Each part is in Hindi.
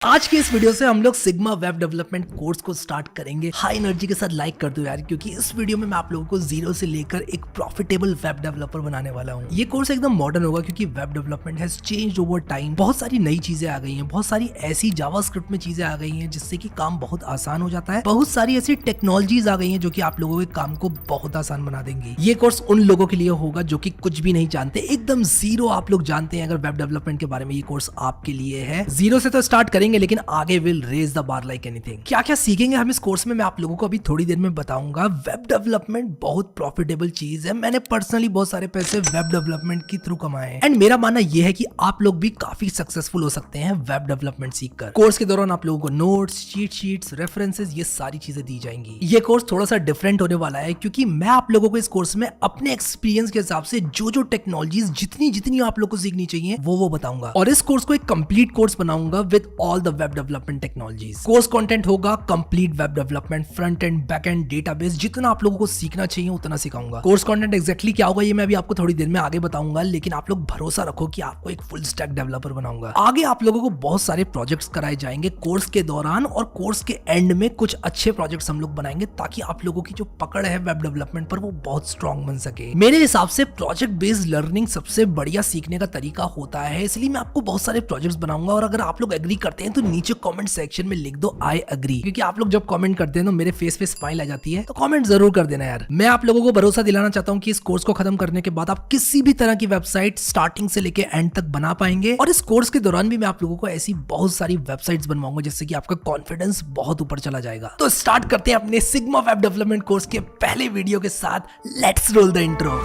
आज के इस वीडियो से हम लोग सिग्मा वेब डेवलपमेंट कोर्स को स्टार्ट करेंगे। हाई एनर्जी के साथ लाइक कर दो यार, क्योंकि इस वीडियो में मैं आप लोगों को जीरो से लेकर एक प्रॉफिटेबल वेब डेवलपर बनाने वाला हूँ। ये कोर्स एकदम मॉडर्न होगा क्योंकि web development has changed over time. बहुत सारी नई चीजें आ गई हैं, बहुत सारी ऐसी जावास्क्रिप्ट में चीजें आ गई हैं जिससे कि काम बहुत आसान हो जाता है। बहुत सारी ऐसी टेक्नोलॉजीज आ गई हैं जो कि आप लोगों के काम को बहुत आसान बना देंगी। ये कोर्स उन लोगों के लिए होगा जो कि कुछ भी नहीं जानते, एकदम जीरो आप लोग जानते हैं अगर वेब डेवलपमेंट के बारे में, ये कोर्स आपके लिए है। जीरो से तो स्टार्ट करेंगे लेकिन आगे will raise the bar like anything. क्या क्या सीखेंगे हम इस कोर्स में मैं आप लोगों को अभी थोड़ी देर में बताऊंगा। वेब डेवलपमेंट बहुत प्रॉफिटेबल चीज है। मैंने पर्सनली बहुत सारे पैसे वेब डेवलपमेंट के थ्रू कमाए हैं एंड मेरा मानना यह है कि आप लोग भी काफी सक्सेसफुल हो सकते हैं वेब डेवलपमेंट सीखकर। कोर्स के दौरान आप लोगों को नोट्स, चीट शीट्स, रेफरेंसेस, ये सारी चीजें दी जाएंगी। ये कोर्स थोड़ा सा डिफरेंट होने वाला है क्योंकि मैं आप लोगों को इस कोर्स में अपने एक्सपीरियंस के हिसाब से जो टेक्नोलॉजीज जितनी आप लोग को सीखनी चाहिए वो बताऊंगा। और इस कोर्स को एक कंप्लीट कोर्स बनाऊंगा with all the web development technologies. Course content होगा complete web development, front end back end, database, जितना आप लोगों को सीखना चाहिए उतना सिखाऊंगा। कोर्स कंटेंट एग्जैक्टली क्या होगा ये मैं अभी आपको थोड़ी देर में आगे बताऊंगा, लेकिन आप लोग भरोसा रखो कि आपको एक फुल स्टैक डेवलपर बनाऊंगा। आगे आप लोगों को बहुत सारे प्रोजेक्ट्स कराए जाएंगे कोर्स के दौरान और कोर्स के एंड में कुछ अच्छे प्रोजेक्ट्स हम लोग बनाएंगे ताकि आप लोगों की जो पकड़ है वेब डेवलपमेंट पर वो बहुत स्ट्रांग बन सके। मेरे हिसाब से प्रोजेक्ट बेस्ड लर्निंग सबसे बढ़िया सीखने का तरीका होता है, इसलिए मैं आपको बहुत सारे प्रोजेक्ट्स बनाऊंगा। और अगर आप लोग एग्री करते हैं तो नीचे कमेंट सेक्शन में लिख दो आई एग्री, क्योंकि आप लोग जब कमेंट करते हैं तो मेरे फेस पे स्माइल आ जाती है। तो कमेंट जरूर कर देना यार। मैं आप लोगों को भरोसा दिलाना चाहता हूं कि इस कोर्स को खत्म करने के बाद आप किसी भी तरह की वेबसाइट स्टार्टिंग से लेके एंड तक बना पाएंगे। और इस कोर्स के दौरान भी मैं आप लोगों को ऐसी बहुत सारी वेबसाइट्स बनवाऊंगा जिससे कि आपका कॉन्फिडेंस बहुत ऊपर चला जाएगा। तो स्टार्ट करते हैं अपने सिग्मा वेब डेवलपमेंट कोर्स के पहले वीडियो के साथ। Let's roll the intro.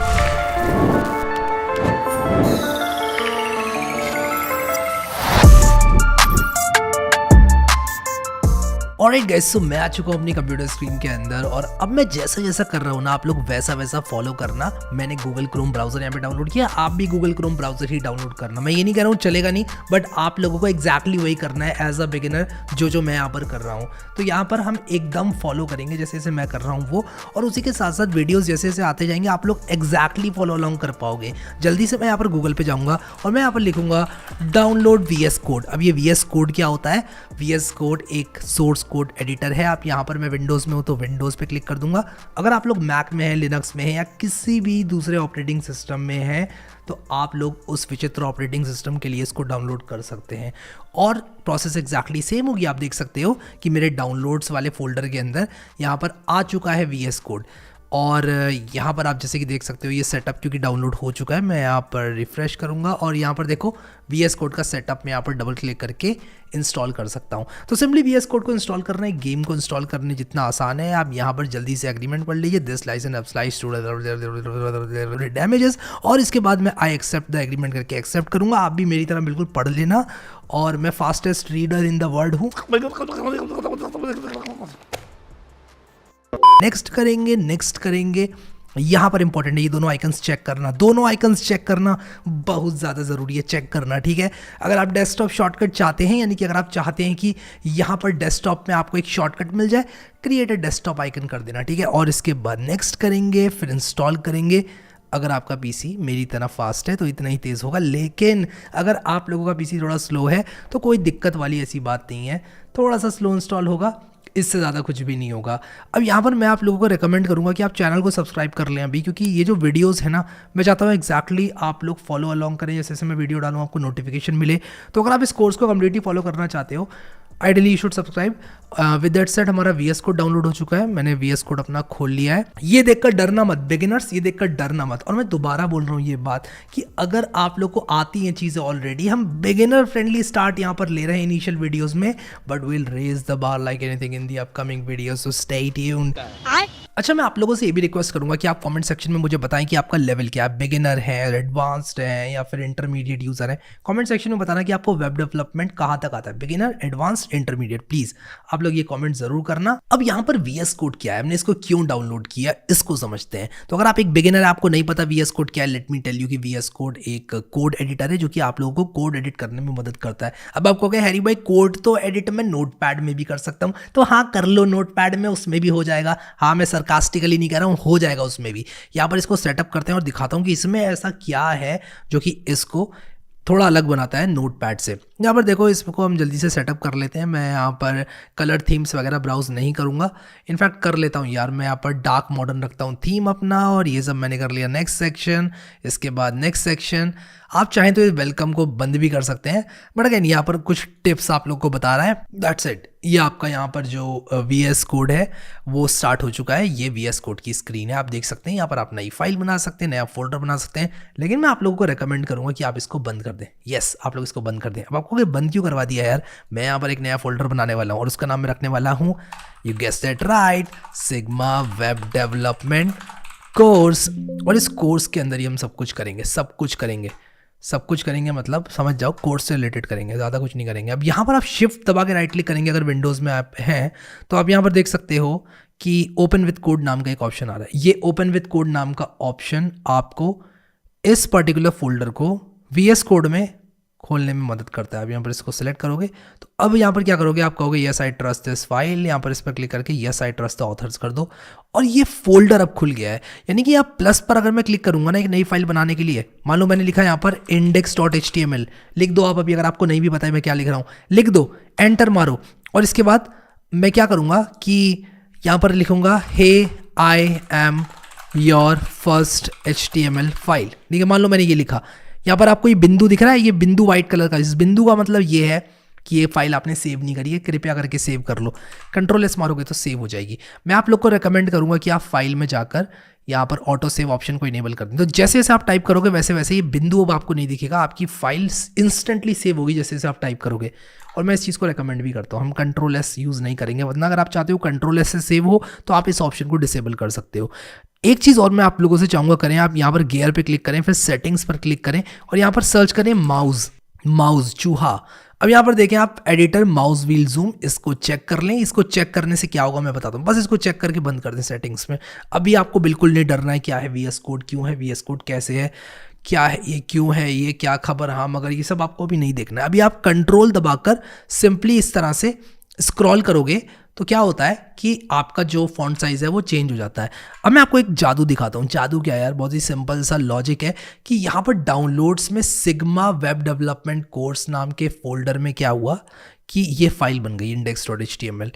Alright guys, so मैं आ चुका हूँ अपनी कंप्यूटर स्क्रीन के अंदर और अब मैं जैसा जैसा कर रहा हूँ ना आप लोग वैसा फॉलो करना। मैंने गूगल क्रोम ब्राउजर यहाँ पे डाउनलोड किया, आप भी गूगल क्रोम ब्राउजर ही डाउनलोड करना। मैं ये नहीं कह रहा हूँ चलेगा नहीं, बट आप लोगों को एग्जैक्टली वही करना है एज अ बिगिनर जो मैं यहाँ पर कर रहा हूँ। तो यहाँ पर हम एकदम फॉलो करेंगे जैसे जैसे मैं कर रहा हूँ वो, और उसी के साथ साथ वीडियोज़ जैसे जैसे आते जाएंगे आप लोग एग्जैक्टली फॉलो अलॉन्ग कर पाओगे। जल्दी से मैं यहाँ पर गूगल पे जाऊँगा और मैं यहाँ पर लिखूँगा डाउनलोड VS कोड। अब ये VS कोड क्या होता है? VS कोड एक सोर्स कोड एडिटर है। आप यहाँ पर, मैं विंडोज़ में हूँ तो विंडोज़ पे क्लिक कर दूंगा। अगर आप लोग मैक में है, लिनक्स में है या किसी भी दूसरे ऑपरेटिंग सिस्टम में है तो आप लोग उस विचित्र ऑपरेटिंग सिस्टम के लिए इसको डाउनलोड कर सकते हैं। और प्रोसेस एग्जैक्टली सेम होगी। आप देख सकते हो कि मेरे डाउनलोड्स वाले फोल्डर के अंदर यहाँ पर आ चुका है VS कोड। और यहाँ पर आप जैसे कि देख सकते हो ये सेटअप क्योंकि डाउनलोड हो चुका है। मैं यहाँ पर रिफ्रेश करूँगा और यहाँ पर देखो VS कोड का सेटअप मैं यहाँ पर डबल क्लिक करके इंस्टॉल कर सकता हूँ। तो सिंपली VS कोड को इंस्टॉल करना है, गेम को इंस्टॉल करने जितना आसान है। आप यहाँ पर जल्दी से एग्रीमेंट पढ़ लीजिए, this licence applies to damages, और इसके बाद मैं आई एक्सेप्ट द एग्रीमेंट करके एक्सेप्ट करूँगा। आप भी मेरी तरह बिल्कुल पढ़ लेना। और मैं fastest reader in the world हूँ। नेक्स्ट करेंगे। यहाँ पर इंपॉर्टेंट है ये दोनों आइकन्स चेक करना, बहुत ज़्यादा ज़रूरी है चेक करना, ठीक है। अगर आप डेस्कटॉप शॉर्टकट चाहते हैं, यानी कि अगर आप चाहते हैं कि यहाँ पर डेस्कटॉप में आपको एक शॉर्टकट मिल जाए, क्रिएट अ डेस्कटॉप आइकन कर देना, ठीक है। और इसके बाद नेक्स्ट करेंगे, फिर इंस्टॉल करेंगे। अगर आपका पीसी मेरी तरह फास्ट है तो इतना ही तेज़ होगा, लेकिन अगर आप लोगों का पीसी थोड़ा स्लो है तो कोई दिक्कत वाली ऐसी बात नहीं है, थोड़ा सा स्लो इंस्टॉल होगा, इससे ज़्यादा कुछ भी नहीं होगा। अब यहाँ पर मैं आप लोगों को रेकमेंड करूँगा कि आप चैनल को सब्सक्राइब कर लें अभी, क्योंकि ये जो वीडियोस है ना, मैं चाहता हूँ एग्जैक्टली आप लोग फॉलो अलॉन्ग करें। जैसे जैसे मैं वीडियो डालूँ आपको नोटिफिकेशन मिले। तो अगर आप इस कोर्स को कम्प्लीटली फॉलो करना चाहते हो, ideally you should subscribe. With that said हमारा VS कोड डाउनलोड हो चुका है। मैंने VS कोड अपना खोल लिया है। ये देखकर डरना मत बिगिनर्स, ये देखकर डरना मत। और मैं दोबारा बोल रहा हूँ ये बात कि अगर आप लोग को आती हैं चीज़ें ऑलरेडी, हम बिगिनर फ्रेंडली स्टार्ट यहाँ पर ले रहे हैं इनिशियल वीडियोस में, but will raise the bar like anything in the upcoming videos, so stay tuned. अच्छा, मैं आप लोगों से ये भी रिक्वेस्ट करूंगा कि आप कमेंट सेक्शन में मुझे बताएं कि आपका लेवल क्या है, बिगिनर है, एडवांस्ड है या फिर इंटरमीडिएट यूजर है। कमेंट सेक्शन में बताना कि आपको वेब डेवलपमेंट कहाँ तक आता है, बिगिनर, एडवांस्ड, इंटरमीडिएट। प्लीज आप लोग ये कमेंट जरूर करना। अब यहाँ पर VS कोड क्या है, हमने इसको क्यों डाउनलोड किया, इसको समझते हैं। तो अगर आप एक बिगिनर है, आपको नहीं पता VS कोड क्या है, लेट मी टेल यू कि VS कोड एक कोड एडिटर है जो कि आप लोगों को कोड एडिट करने में मदद करता है। अब आपको कहे हैरी भाई कोड तो एडिट मैं नोटपैड में भी कर सकता हूँ, तो हाँ कर लो, नोटपैड में उसमें भी हो जाएगा। हाँ, मैं सरकास्टिकली नहीं कह रहा हूँ, हो जाएगा उसमें भी। यहाँ पर इसको सेटअप करते हैं और दिखाता हूँ कि इसमें ऐसा क्या है जो कि इसको थोड़ा अलग बनाता है नोटपैड से। यहाँ पर देखो इसको हम जल्दी से सेटअप कर लेते हैं। मैं यहाँ पर कलर थीम्स वगैरह ब्राउज नहीं करूँगा, इनफैक्ट कर लेता हूँ यार, मैं यहाँ पर डार्क मॉडर्न रखता हूँ थीम अपना, और ये सब मैंने कर लिया नेक्स्ट सेक्शन। इसके बाद नेक्स्ट सेक्शन, आप चाहें तो इस वेलकम को बंद भी कर सकते हैं, बट अगेन यहाँ पर कुछ टिप्स आप लोग को बता रहा है, दैट्स इट। ये आपका यहाँ पर जो VS कोड है वो स्टार्ट हो चुका है। ये VS कोड की स्क्रीन है, आप देख सकते हैं। यहाँ पर आप नई फाइल बना सकते हैं, नया फोल्डर बना सकते हैं, लेकिन मैं आप लोगों को रेकमेंड करूंगा कि आप इसको बंद कर दें। यस, आप लोग इसको बंद कर दें। अब आपको बंद क्यों करवा दिया यार, मैं यहाँ पर एक नया फोल्डर बनाने वाला हूँ और उसका नाम मैं रखने वाला हूँ, you guessed it right, sigma web development course. और इस कोर्स के अंदर ही हम सब कुछ करेंगे, सब कुछ करेंगे मतलब समझ जाओ, कोर्स से रिलेटेड करेंगे, ज़्यादा कुछ नहीं करेंगे। अब यहाँ पर आप शिफ्ट दबा के राइट क्लिक करेंगे अगर विंडोज़ में आप हैं तो आप यहाँ पर देख सकते हो कि ओपन विथ कोड नाम का एक ऑप्शन आ रहा है। ये ओपन विथ कोड नाम का ऑप्शन आपको इस पर्टिकुलर फोल्डर को VS कोड में खोलने में मदद करता है। अब यहाँ पर इसको सिलेक्ट करोगे तो अब यहाँ पर क्या करोगे, आप कहोगे yes I trust this file, यहाँ पर इस पर क्लिक करके yes I trust the author's कर दो, और ये फोल्डर अब खुल गया है। यानी कि आप प्लस पर अगर मैं क्लिक करूंगा ना एक नई फाइल बनाने के लिए, मान लो मैंने लिखा यहाँ पर index.html, लिख दो आप, अभी अगर आपको नहीं भी पता है मैं क्या लिख रहा हूँ, लिख दो, एंटर मारो, और इसके बाद मैं क्या करूँगा कि यहाँ पर लिखूंगा hey I am your first HTML file. ठीक है, मान लो मैंने ये लिखा, यहाँ पर आपको ये बिंदु दिख रहा है, ये बिंदु व्हाइट कलर का, इस बिंदु का मतलब ये है कि ये फाइल आपने सेव नहीं करी है, कृपया करके सेव कर लो। Ctrl+S मारोगे तो सेव हो जाएगी। मैं आप लोग को रेकमेंड करूंगा कि आप फाइल में जाकर यहाँ पर ऑटो सेव ऑप्शन को इनेबल कर दें, तो जैसे जैसे आप टाइप करोगे वैसे वैसे ये बिंदु अब आपको नहीं दिखेगा, आपकी फाइल इंस्टेंटली सेव होगी जैसे जैसे आप टाइप करोगे। और मैं इस चीज़ को रेकमेंड भी करता हूँ, हम Ctrl+S यूज़ नहीं करेंगे, वरना अगर आप चाहते हो Ctrl+S से सेव हो तो आप इस ऑप्शन को डिसेबल कर सकते हो। एक चीज़ और मैं आप लोगों से चाहूँगा करें, आप यहाँ पर गियर पे क्लिक करें, फिर सेटिंग्स पर क्लिक करें और यहाँ पर सर्च करें माउस चूहा। अब यहाँ पर देखें आप एडिटर माउस व्हील जूम, इसको चेक कर लें। इसको चेक करने से क्या होगा मैं बताता हूँ, बस इसको चेक करके बंद कर दें सेटिंग्स में। अभी आपको बिल्कुल नहीं डरना है क्या है VS कोड, क्यों है VS कोड, कैसे है, क्या है ये, क्यों है ये, क्या खबर, हाँ मगर, ये सब आपको अभी नहीं देखना है। अभी आप कंट्रोल दबाकर सिंपली इस तरह से स्क्रॉल करोगे तो क्या होता है कि आपका जो फॉन्ट साइज है वो चेंज हो जाता है। अब मैं आपको एक जादू दिखाता हूँ। जादू क्या है यार, बहुत ही सिंपल सा लॉजिक है कि यहाँ पर डाउनलोड्स में सिग्मा वेब डेवलपमेंट कोर्स नाम के फोल्डर में क्या हुआ कि ये फाइल बन गई index.html,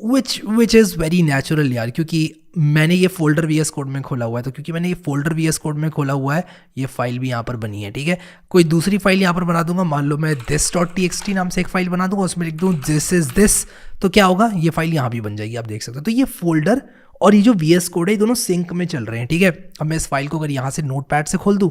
which is very natural यार, क्योंकि मैंने ये फोल्डर VS कोड में खोला हुआ है, तो क्योंकि मैंने ये फोल्डर VS कोड में खोला हुआ है ये फाइल भी यहाँ पर बनी है। ठीक है, कोई दूसरी फाइल यहाँ पर बना दूंगा, मान लो मैं this.txt नाम से एक फाइल बना दूंगा, उसमें लिख दूँ दिस इज दिस, तो क्या होगा, ये फाइल यहाँ भी बन जाएगी, आप देख सकते हो। तो ये फोल्डर और ये जो VS कोड है ये दोनों सिंक में चल रहे हैं। ठीक है, अब मैं इस फाइल को अगर यहाँ से नोटपैड से खोल दूँ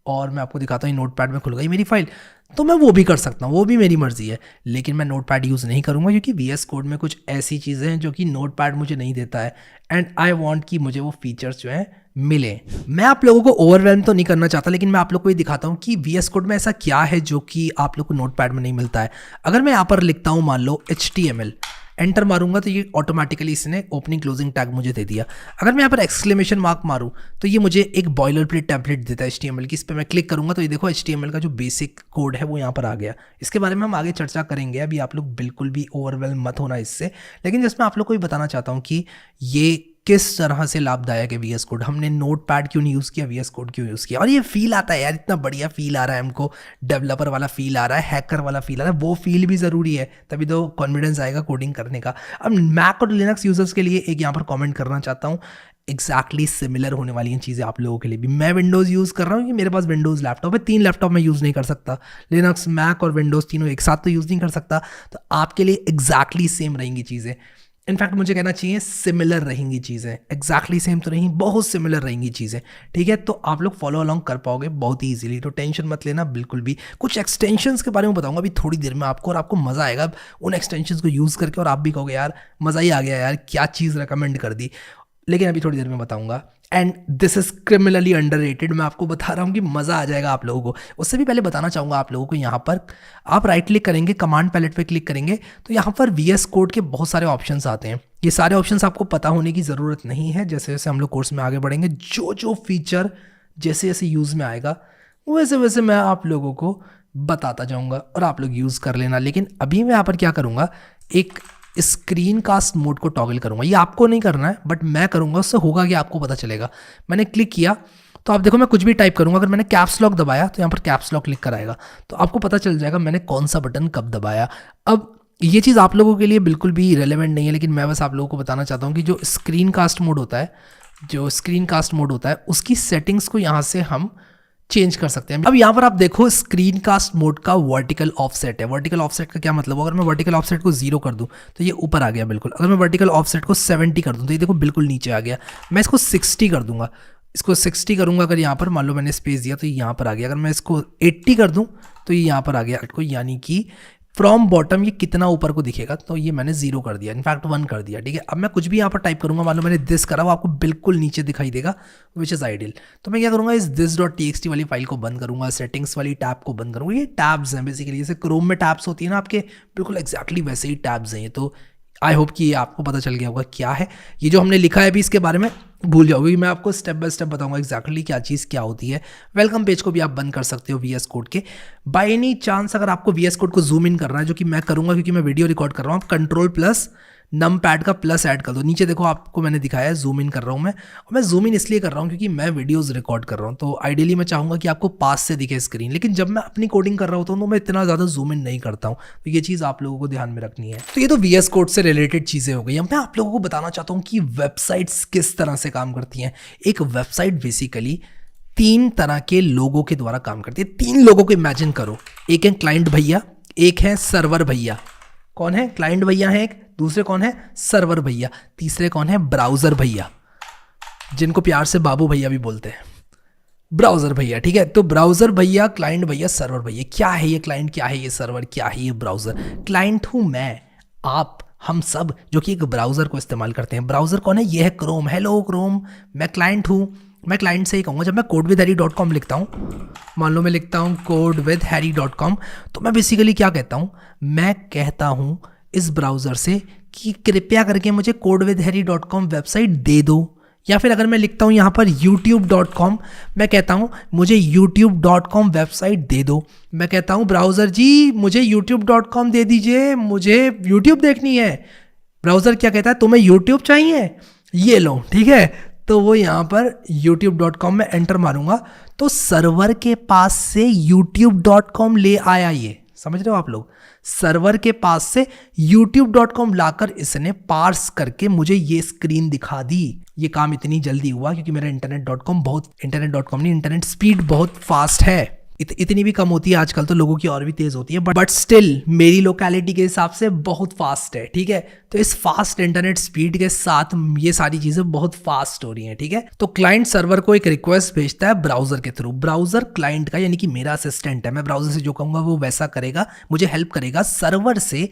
और मैं आपको दिखाता हूँ नोटपैड में खुल गई मेरी फाइल, तो मैं वो भी कर सकता हूँ, वो भी मेरी मर्जी है, लेकिन मैं नोटपैड यूज़ नहीं करूँगा क्योंकि VS कोड में कुछ ऐसी चीज़ें हैं जो कि नोटपैड मुझे नहीं देता है, एंड आई वांट कि मुझे वो फीचर्स जो हैं मिले। मैं आप लोगों को ओवरवेल्म तो नहीं करना चाहता, लेकिन मैं आप लोग को ये दिखाता हूँ कि VS कोड में ऐसा क्या है जो कि आप लोग को नोटपैड में नहीं मिलता है। अगर मैं यहाँ पर लिखता हूँ मान लो HTML, एंटर मारूंगा तो ये ऑटोमेटिकली इसने ओपनिंग क्लोजिंग टैग मुझे दे दिया। अगर मैं यहाँ पर एक्सक्लेमेशन मार्क मारूं तो ये मुझे एक बॉयलर प्लेट टेम्पलेट देता है HTML की। इस पर मैं क्लिक करूंगा तो ये देखो HTML का जो बेसिक कोड है वो यहाँ पर आ गया। इसके बारे में हम आगे चर्चा करेंगे, अभी आप लोग बिल्कुल भी ओवरवेल्म मत होना इससे। लेकिन जिसमें आप लोग को भी बताना चाहता हूँ कि ये किस तरह से लाभदायक है VS कोड, हमने नोटपैड क्यों नहीं यूज़ किया, VS कोड क्यों यूज़ किया। और ये फील आता है यार, इतना बढ़िया फील आ रहा है हमको, डेवलपर वाला फील आ रहा है, हैकर वाला फील आ रहा है, वो फील भी ज़रूरी है, तभी तो कॉन्फिडेंस आएगा कोडिंग करने का। अब मैक और लिनक्स यूजर्स के लिए एक यहाँ पर कॉमेंट करना चाहता हूँ, एक्जैक्टली सिमिलर होने वाली हैं चीज़ें आप लोगों के लिए भी। मैं विंडोज़ यूज़ कर रहा हूँ कि मेरे पास विंडोज़ लैपटॉप है, 3 लैपटॉप मैं यूज़ नहीं कर सकता, लिनक्स मैक और विंडोज़ तीनों एक साथ तो यूज़ नहीं कर सकता। तो आपके लिए एक्जैक्टली सेम रहेंगी चीज़ें, इनफैक्ट मुझे कहना चाहिए सिमिलर रहेंगी चीज़ें, एक्जैक्टली सेम तो नहीं, बहुत सिमिलर रहेंगी चीज़ें। ठीक है, तो आप लोग फॉलो अलॉन्ग कर पाओगे बहुत ही ईजिली, तो टेंशन मत लेना बिल्कुल भी। कुछ एक्सटेंशंस के बारे में बताऊंगा अभी थोड़ी देर में आपको, और आपको मज़ा आएगा उन एक्सटेंशंस को यूज़ करके, और आप भी कहोगे यार मज़ा ही आ गया यार, क्या चीज़ रिकमेंड कर दी, लेकिन अभी थोड़ी देर में बताऊंगा। And this is criminally underrated, मैं आपको बता रहा हूँ कि मज़ा आ जाएगा आप लोगों को। उससे भी पहले बताना चाहूँगा आप लोगों को, यहाँ पर आप राइट क्लिक करेंगे, कमांड पैलेट पे क्लिक करेंगे तो यहाँ पर VS कोड के बहुत सारे ऑप्शंस आते हैं। ये सारे ऑप्शंस आपको पता होने की ज़रूरत नहीं है, जैसे जैसे हम लोग कोर्स में आगे बढ़ेंगे जो जो फीचर जैसे जैसे यूज़ में आएगा वैसे वैसे मैं आप लोगों को बताता जाऊँगा और आप लोग यूज़ कर लेना। लेकिन अभी मैं यहाँ पर क्या करूँगा, एक स्क्रीन कास्ट मोड को टॉगल करूंगा। ये आपको नहीं करना है बट मैं करूंगा, उससे होगा कि आपको पता चलेगा। मैंने क्लिक किया तो आप देखो मैं कुछ भी टाइप करूंगा, अगर मैंने कैप्स लॉक दबाया तो यहाँ पर कैप्स लॉक लिख कर आएगा, तो आपको पता चल जाएगा मैंने कौन सा बटन कब दबाया। अब ये चीज़ आप लोगों के लिए बिल्कुल भी रेलेवेंट नहीं है, लेकिन मैं बस आप लोगों को बताना चाहता हूँ कि जो स्क्रीन कास्ट मोड होता है, उसकी सेटिंग्स को यहाँ से हम चेंज कर सकते हैं। अब यहाँ पर आप देखो स्क्रीन कास्ट मोड का वर्टिकल ऑफसेट है। वर्टिकल ऑफसेट का क्या मतलब, अगर मैं वर्टिकल ऑफसेट को 0 कर दूं तो ये ऊपर आ गया बिल्कुल। अगर मैं वर्टिकल ऑफसेट को 70 कर दूं तो ये देखो बिल्कुल नीचे आ गया। मैं इसको 60 कर दूंगा, इसको 60 करूंगा, अगर यहाँ पर मान लो मैंने स्पेस दिया तो ये यहाँ पर आ गया। अगर मैं इसको 80 कर दूं तो ये यहाँ पर आ गया, यानी कि फ्रॉम बॉटम ये कितना ऊपर को दिखेगा, तो ये मैंने 0 कर दिया, इनफैक्ट 1 कर दिया, ठीक है। अब मैं कुछ भी यहाँ पर टाइप करूंगा, मान लो मैंने दिस करा, वो आपको बिल्कुल नीचे दिखाई देगा, विच इज़ आइडियल। तो मैं क्या करूंगा, इस this.txt वाली फाइल को बंद करूंगा, सेटिंग्स वाली टैब को बंद करूंगा। ये टैब्स हैं बेसिकली, जैसे क्रोम में टैब्स होती है ना आपके, बिल्कुल एग्जैक्टली वैसे ही टैब्स हैं ये। तो आई होप कि ये आपको पता चल गया होगा क्या है ये जो हमने लिखा है। अभी इसके बारे में भूल जाओगे, मैं आपको स्टेप बाय स्टेप बताऊंगा एग्जैक्टली क्या चीज़ क्या होती है। वेलकम पेज को भी आप बंद कर सकते हो VS कोड के। बाय एनी चांस अगर आपको VS कोड को जूम इन करना है, जो कि मैं करूंगा क्योंकि मैं वीडियो रिकॉर्ड कर रहा हूँ, कंट्रोल प्लस नम पैड का प्लस ऐड कर दो। नीचे देखो आपको मैंने दिखाया है जूम इन कर रहा हूँ मैं, और मैं जूम इन इसलिए कर रहा हूँ क्योंकि मैं वीडियोस रिकॉर्ड कर रहा हूँ। तो आइडियली मैं चाहूँगा कि आपको पास से दिखे स्क्रीन, लेकिन जब मैं अपनी कोडिंग कर रहा होता हूँ तो मैं इतना ज़्यादा जूम इन नहीं करता हूँ। तो ये चीज़ आप लोगों को ध्यान में रखनी है। तो ये तो VS कोड से रिलेटेड चीज़ें हो गई। अब मैं आप लोगों को बताना चाहता हूँ कि वेबसाइट्स किस तरह से काम करती हैं। एक वेबसाइट बेसिकली 3 तरह के लोगों के द्वारा काम करती है। 3 लोगों को इमेजिन करो, एक है क्लाइंट भैया, एक है सर्वर भैया। कौन है? क्लाइंट भैया है एक, दूसरे कौन है? सर्वर भैया, तीसरे कौन है? ब्राउजर भैया, जिनको प्यार से बाबू भैया भी बोलते हैं, ब्राउजर भैया, ठीक है। तो ब्राउजर भैया, क्लाइंट भैया, सर्वर भैया। क्या है ये क्लाइंट, क्या है ये सर्वर, क्या है ये ब्राउजर? क्लाइंट हूं मैं, आप, हम सब जो कि एक ब्राउजर को इस्तेमाल करते हैं। ब्राउजर कौन है? ये है क्रोम। हेलो क्रोम, मैं क्लाइंट हूं। मैं क्लाइंट से ही कहूँगा, जब मैं codewithharry.com लिखता हूँ, मान लो मैं लिखता हूँ codewithharry.com, तो मैं बेसिकली क्या कहता हूँ, मैं कहता हूँ इस ब्राउज़र से कि कृपया करके मुझे codewithharry.com वेबसाइट दे दो। या फिर अगर मैं लिखता हूँ यहाँ पर youtube.com, मैं कहता हूँ मुझे youtube.com वेबसाइट दे दो। मैं कहता हूँ ब्राउज़र जी मुझे youtube.com दे दीजिए, मुझे YouTube देखनी है। ब्राउज़र क्या कहता है, तुम्हें YouTube चाहिए, ये लो, ठीक है। तो वो यहाँ पर youtube.com में एंटर मारूंगा तो सर्वर के पास से youtube.com ले आया। ये समझ रहे हो आप लोग? सर्वर के पास से youtube.com लाकर इसने पार्स करके मुझे ये स्क्रीन दिखा दी। ये काम इतनी जल्दी हुआ क्योंकि मेरा इंटरनेट स्पीड बहुत फास्ट है। इतनी भी कम होती है आजकल, तो लोगों की और भी तेज होती है, बट स्टिल मेरी लोकेलिटी के हिसाब से बहुत फास्ट है, ठीक है। तो इस फास्ट इंटरनेट स्पीड के साथ ये सारी चीजें बहुत फास्ट हो रही हैं, ठीक है। तो क्लाइंट सर्वर को एक रिक्वेस्ट भेजता है ब्राउजर के थ्रू। ब्राउजर क्लाइंट का यानी कि मेरा असिस्टेंट है। मैं ब्राउजर से जो कहूंगा वो वैसा करेगा, मुझे हेल्प करेगा सर्वर से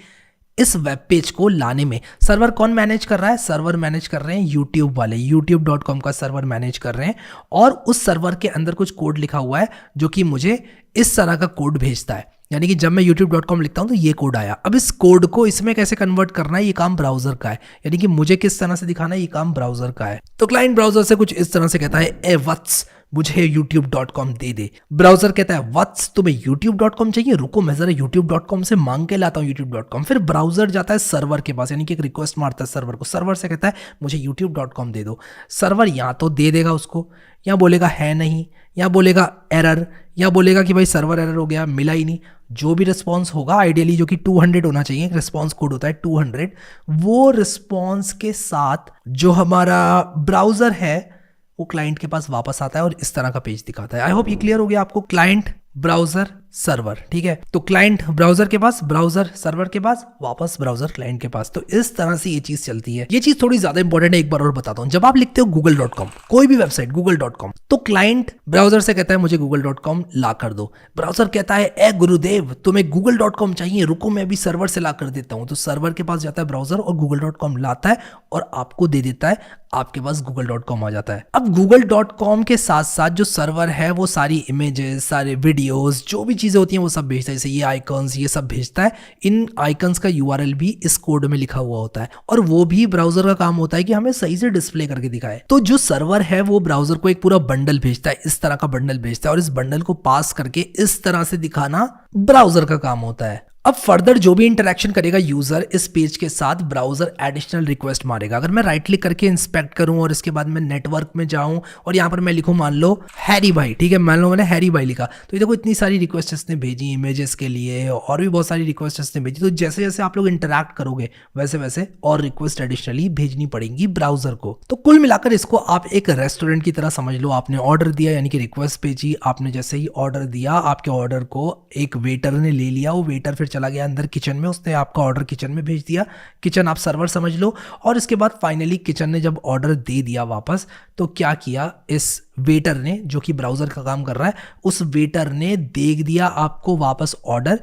इस वेब पेज को लाने में। सर्वर कौन मैनेज कर रहा है? सर्वर मैनेज कर रहे हैं यूट्यूब वाले, youtube.com का सर्वर मैनेज कर रहे हैं। और उस सर्वर के अंदर कुछ कोड लिखा हुआ है जो कि मुझे इस तरह का कोड भेजता है, यानी कि जब मैं youtube.com लिखता हूं तो ये कोड आया। अब इस कोड को इसमें कैसे कन्वर्ट करना है, ये काम ब्राउजर का है, यानी कि मुझे किस तरह से दिखाना है, ये काम ब्राउजर का है। तो क्लाइंट ब्राउजर से कुछ इस तरह से कहता है, ए वत्स मुझे youtube.com दे दे। ब्राउजर कहता है वत्स तुम्हें youtube.com चाहिए, रुको मैं जरा youtube.com से मांग के लाता हूँ youtube.com। फिर ब्राउजर जाता है सर्वर के पास, यानी कि एक रिक्वेस्ट मारता है सर्वर को। सर्वर से कहता है मुझे youtube.com दे दो। सर्वर या तो दे देगा उसको, या बोलेगा है नहीं, या बोलेगा एरर, या बोलेगा कि भाई सर्वर एरर हो गया, मिला ही नहीं। जो भी रिस्पॉन्स होगा आइडियली जो कि 200 होना चाहिए, रिस्पॉन्स कोड होता है 200, वो रिस्पॉन्स के साथ जो हमारा ब्राउजर है वो क्लाइंट के पास वापस आता है और इस तरह का पेज दिखाता है। आई होप ये क्लियर हो गया आपको। क्लाइंट, ब्राउजर, सर्वर, ठीक है। तो क्लाइंट ब्राउजर के पास, ब्राउजर सर्वर के पास, वापस ब्राउजर क्लाइंट के पास। तो इस तरह से ये चीज चलती है। ये चीज थोड़ी ज्यादा इंपॉर्टेंट है, एक बार और बताता हूं। जब आप लिखते हो google.com, कोई भी वेबसाइट google.com, तो क्लाइंट ब्राउजर से कहता है मुझे google.com ला कर दो। ब्राउजर कहता है ए गुरुदेव तुम्हें google.com चाहिए, रुको मैं अभी सर्वर से ला कर देता हूं। तो सर्वर के पास जाता है ब्राउजर और google.com लाता है और आपको दे देता है, आपके पास google.com आ जाता है। अब google.com के साथ साथ जो सर्वर है वो सारी इमेजेस, सारे वीडियोस, जो भी चीजें होती हैं वो सब भेजता है। जैसे ये आइकन्स, ये सब भेजता है। इन आइकन्स का URL भी इस कोड में लिखा हुआ होता है और वो भी ब्राउजर का काम होता है कि हमें सही से डिस्प्ले करके दिखाए। तो जो सर्वर है वो ब्राउजर को एक पूरा बंडल भेजता है, इस तरह का बंडल भेजता है, और इस बंडल को पास करके इस तरह से दिखाना ब्राउजर का काम होता है। अब फर्दर जो भी इंटरेक्शन करेगा यूजर इस पेज के साथ, ब्राउजर एडिशनल रिक्वेस्ट मारेगा। अगर मैं राइट क्लिक करके इंस्पेक्ट करूं और इसके बाद मैं नेटवर्क में जाऊं और यहां पर मैं लिखूं मान लो हैरी भाई, ठीक है, मान लो मैंने हैरी भाई लिखा, तो ये देखो इतनी सारी रिक्वेस्ट इसने भेजी इमेजेस के लिए और भी बहुत सारी रिक्वेस्ट इसने भेजी। तो जैसे जैसे आप लोग इंटरैक्ट करोगे वैसे वैसे और रिक्वेस्ट एडिशनली भेजनी पड़ेगी ब्राउजर को। तो कुल मिलाकर इसको आप एक रेस्टोरेंट की तरह समझ लो। आपने ऑर्डर दिया यानी कि रिक्वेस्ट भेजी, आपने जैसे ही ऑर्डर दिया आपके ऑर्डर को एक वेटर ने ले लिया, वो वेटर फिर चला गया अंदर किचन में, उसने आपका ऑर्डर किचन में भेज दिया। किचन आप सर्वर समझ लो। और इसके बाद फाइनली किचन ने जब ऑर्डर दे दिया वापस, तो क्या किया इस वेटर ने, जो कि ब्राउजर का काम कर रहा है, उस वेटर ने देख दिया आपको वापस ऑर्डर।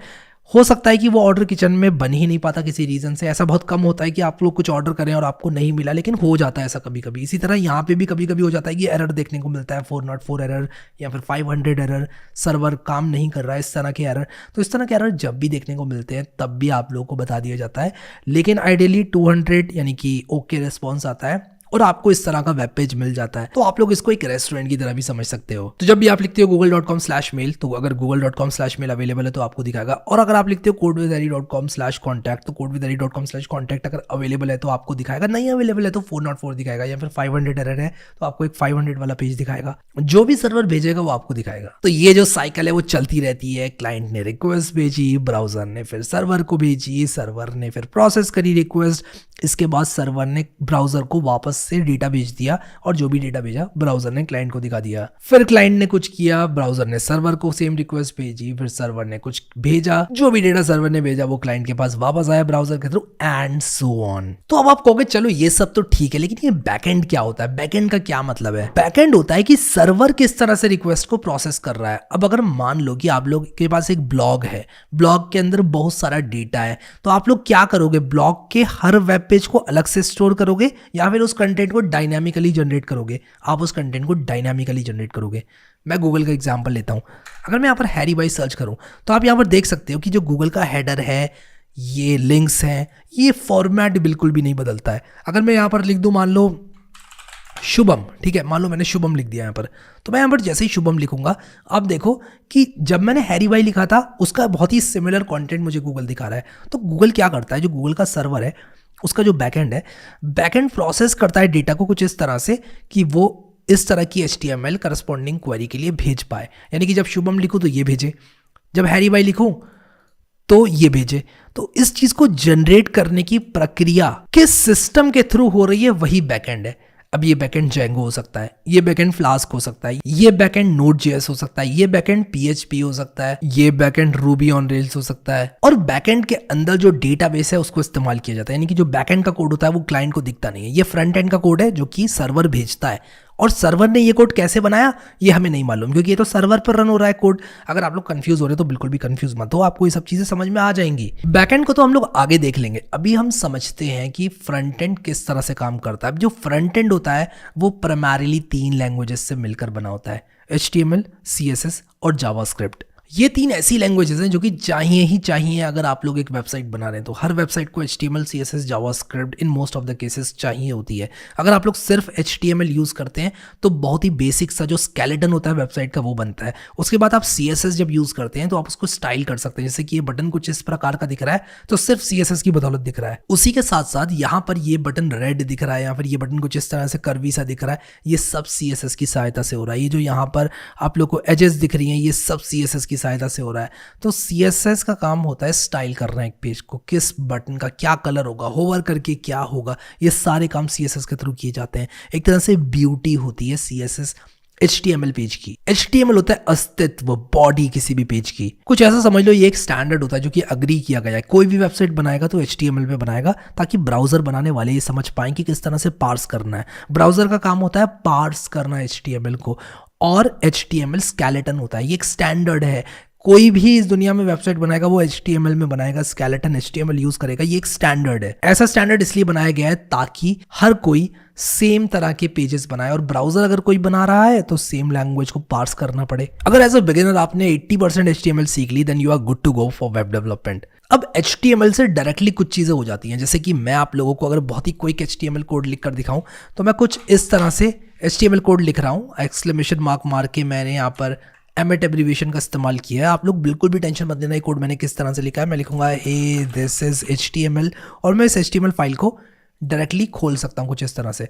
हो सकता है कि वो ऑर्डर किचन में बन ही नहीं पाता किसी रीज़न से। ऐसा बहुत कम होता है कि आप लोग कुछ ऑर्डर करें और आपको नहीं मिला, लेकिन हो जाता है ऐसा कभी कभी। इसी तरह यहाँ पे भी कभी कभी हो जाता है कि एरर देखने को मिलता है, 404 एरर या फिर 500 एरर, सर्वर काम नहीं कर रहा है, इस तरह के एरर। तो इस तरह के एरर जब भी देखने को मिलते हैं तब भी आप लोगों को बता दिया जाता है। लेकिन आइडियली 200 यानी कि ओके रिस्पॉन्स आता है और आपको इस तरह का वेब पेज मिल जाता है। तो आप लोग इसको एक रेस्टोरेंट की तरह भी समझ सकते हो। तो जब भी आप लिखते हो google.com/mail, तो अगर google.com/mail अवेलेबल है तो आपको दिखाएगा। और अगर आप लिखते हो codewithharry.com/contact, तो codewithharry.com/contact अगर अवेलेबल है तो आपको दिखाएगा। नहीं अवेलेबल है तो 404 दिखाएगा, या फिर 500 एरर है तो आपको एक 500 वाला पेज दिखाएगा। जो भी सर्वर भेजेगा वो आपको दिखाएगा। तो ये जो साइकिल है वो चलती रहती है। क्लाइंट ने रिक्वेस्ट भेजी, ब्राउजर ने फिर सर्वर को भेजी, सर्वर ने फिर प्रोसेस करी रिक्वेस्ट, इसके बाद सर्वर ने ब्राउजर को वापस से डेटा भेज दिया और जो भी डेटा भेजा ब्राउजर ने क्लाइंट को दिखा दिया। फिर क्लाइंट ने कुछ किया, ब्राउजर ने सर्वर को सेम रिक्वेस्ट भेजी, फिर सर्वर ने कुछ भेजा, जो भी डेटा सर्वर ने भेजा वो क्लाइंट के पास वापस आया ब्राउजर के थ्रू, एंड सो ऑन। तो अब आप कहोगे चलो ये सब तो ठीक है, लेकिन ये बैकएंड क्या होता है? बैकएंड का क्या मतलब है? बैकएंड होता है कि सर्वर किस तरह से रिक्वेस्ट को प्रोसेस कर रहा है। अब अगर मान लो कि आप लोग के पास एक ब्लॉग है, ब्लॉग के अंदर बहुत सारा डेटा है, तो आप लोग क्या करोगे? ब्लॉग के हर वेब पेज को अलग से स्टोर करोगे या फिर उस कंटेंट को डायनामिकली जनरेट करोगे? आप उस कंटेंट को डायनामिकली जनरेट करोगे। मैं गूगल का एग्जांपल लेता हूं। अगर मैं यहाँ पर हैरी भाई सर्च करूं तो आप यहाँ पर देख सकते हो कि जो गूगल का हेडर है, ये लिंक्स हैं, ये फॉर्मेट बिल्कुल भी नहीं बदलता है। अगर मैं यहाँ पर लिख दूं मान लो शुभम, ठीक है, मान लो मैंने शुभम लिख दिया यहाँ पर, तो मैं यहाँ पर जैसे ही शुभम लिखूंगा आप देखो कि जब मैंने हैरी भाई लिखा था उसका बहुत ही सिमिलर कंटेंट मुझे गूगल दिखा रहा है। तो गूगल क्या करता है, जो गूगल का सर्वर है उसका जो बैकएंड है, बैकएंड प्रोसेस करता है डेटा को कुछ इस तरह से कि वो इस तरह की HTML करस्पॉन्डिंग क्वेरी के लिए भेज पाए। यानी कि जब शुभम लिखूँ तो ये भेजे, जब हैरी भाई लिखूँ तो ये भेजे। तो इस चीज को जनरेट करने की प्रक्रिया किस सिस्टम के थ्रू हो रही है, वही बैकएंड है। अब ये बैकएंड Django हो सकता है, ये बैकएंड फ्लास्क हो सकता है, ये बैकएंड Node.js हो सकता है, ये बैकएंड PHP हो सकता है, ये बैकएंड Ruby on Rails हो सकता है। और बैकएंड के अंदर जो डेटाबेस है उसको इस्तेमाल किया जाता है। यानी कि जो बैकएंड का कोड होता है वो क्लाइंट को दिखता नहीं है। ये फ्रंट एंड का कोड है जो कि सर्वर भेजता है। और सर्वर ने ये कोड कैसे बनाया ये हमें नहीं मालूम, क्योंकि ये तो सर्वर पर रन हो रहा है कोड। अगर आप लोग कंफ्यूज हो रहे हो तो बिल्कुल भी कंफ्यूज मत हो, आपको ये सब चीजें समझ में आ जाएंगी। बैकएंड को तो हम लोग आगे देख लेंगे, अभी हम समझते हैं कि फ्रंट एंड किस तरह से काम करता है। जो फ्रंट एंड होता है वो प्राइमरीली 3 लैंग्वेजेस से मिलकर बना होता है, HTML, CSS और जावास्क्रिप्ट। ये 3 ऐसी लैंग्वेजेस हैं जो कि चाहिए ही चाहिए अगर आप लोग एक वेबसाइट बना रहे हैं। तो हर वेबसाइट को HTML, CSS, JavaScript in most of the cases चाहिए होती है। अगर आप लोग सिर्फ HTML यूज़ करते हैं तो बहुत ही बेसिक सा जो स्केलेटन होता है वेबसाइट का वो बनता है। उसके बाद आप CSS जब यूज़ करते हैं तो आप उसको स्टाइल कर सकते हैं। जैसे कि ये बटन कुछ इस प्रकार का दिख रहा है तो सिर्फ CSS की बदौलत दिख रहा है। उसी के साथ साथ यहाँ पर ये बटन रेड दिख रहा है या फिर ये बटन कुछ इस तरह से कर्वी सा दिख रहा है, ये सब CSS की सहायता से हो रहा है। ये जो यहाँ पर आप लोग को एजेस दिख रही हैं ये सब CSS की सहायता से हो रहा है। तो CSS का काम होता है स्टाइल करना एक पेज को, किस बटन का क्या कलर होगा, होवर करके क्या होगा, ये सारे काम CSS के थ्रू किए जाते हैं। एक तरह से ब्यूटी होती है CSS HTML पेज की। HTML होता है अस्तित्व, बॉडी किसी भी पेज की। कुछ ऐसा समझ लो ये एक स्टैंडर्ड होता है जो कि अग्री किया गया है। कोई भी वेबसाइट बनाएगा तो HTML पे बनाएगा ताकि ब्राउजर बनाने वाले ये समझ पाएं कि किस तरह से पार्स करना है। ब्राउजर का काम होता है पार्स करना HTML को, और HTML स्केलेटन होता है, ये एक स्टैंडर्ड है। कोई भी इस दुनिया में वेबसाइट बनाएगा वो HTML में बनाएगा, स्केलेटन HTML यूज करेगा, ये एक स्टैंडर्ड है। ऐसा स्टैंडर्ड इसलिए बनाया गया है ताकि हर कोई सेम तरह के पेजेस बनाए, और ब्राउजर अगर कोई बना रहा है तो सेम लैंग्वेज को पार्स करना पड़े। अगर एज अ बिगिनर आपने 80% HTML सीख ली then you are good to go for web development. अब HTML से डायरेक्टली कुछ चीजें हो जाती हैं, जैसे कि मैं आप लोगों को अगर बहुत ही क्विक HTML कोड लिख कर दिखाऊं तो मैं कुछ इस तरह से HTML कोड लिख रहा हूं, एक्सक्लेमेशन मार्क मार के मैंने यहाँ पर एमिट एब्रीविएशन का इस्तेमाल किया है। आप लोग बिल्कुल भी टेंशन मत लेना ये कोड मैंने किस तरह से लिखा है। मैं लिखूंगा हे दिस इज HTML और मैं इस HTML फाइल को डायरेक्टली खोल सकता हूँ कुछ इस तरह से।